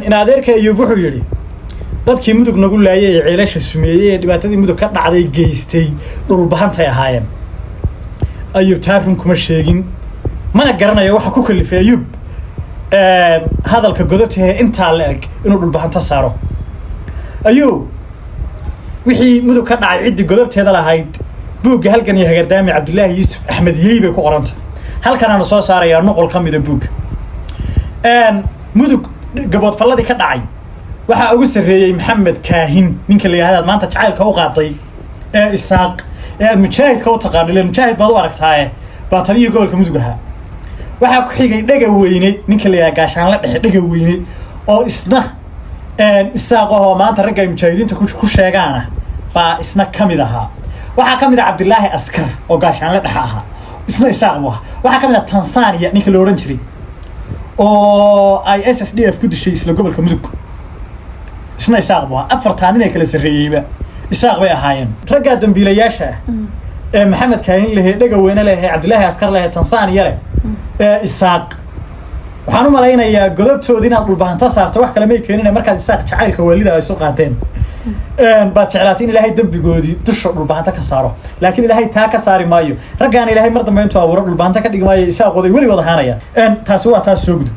إن أديرك يبوح يري dadkii mudug nagu laayay ciilasha sumeeyay dhibaatadii mudug ka dhacday geystay dhul bahantay ahaayeen ayuu taarun kuma sheegin mana garanayo waxa ku kalifay ayub hadalka godobta inta la eg inuu dhul bahanta saaro ayuu wixii mudug ka dhacay cidii godobteeda lahayd buugga halkan iyo hagardaami Cabdullaahi Yuusuf Axmed Yeeybe ku qoranta halkan aan soo saarayaa nuqul kamid ah buug mudug gabood falladii ka dhacay waxa ugu sareeyay Maxamed Kaahin ninka la yiraahdo maanta jacaylka u qaaday isaaq mujaahidka u taqaanay mujaahid baad u aragtaaye baataliyo gobolka mudug ahaa waxa ku xigay dhaga weyne ninka la yiraahdo gaashaan la dhexe dhaga weyne oo isna isaaq oo maanta ragga mujaahidiinta ku sheegaana baa isna kamid ahaa waxa kamid ah Cabdullaahi Askar oo gaashaan la dhexe ahaa isna isaaq waxa kamid ah Tansaaniya ninka la oran jiray oo ay SSDF ku dishay isla gobolka mudug isna isaaq afartaan inay kala sareeyayba isaaq bay ahaayeen ragga dambiilayaasha Maxamed Kaahin leeyahay dhaga weyne leeyahay Cabdullaahi Askar leeyahay Tansaaniya isaaq waxaan u malaynayaa godobtoodii inaad dhul bahanta saarto wax kale ma keenin markaad isaaq jacaylka waalida ay soo qaateen baad jeclaatiin ilaahay dambigoodii dusha dhul bahanta ka saaro laakiin ilaahay taa ka saari maayo raggaan ilaahay mar dambe intuu abuuro dhul bahanta ka dhigmaayo isaaqooday wali wada haanaya taasi waa taas soo gudub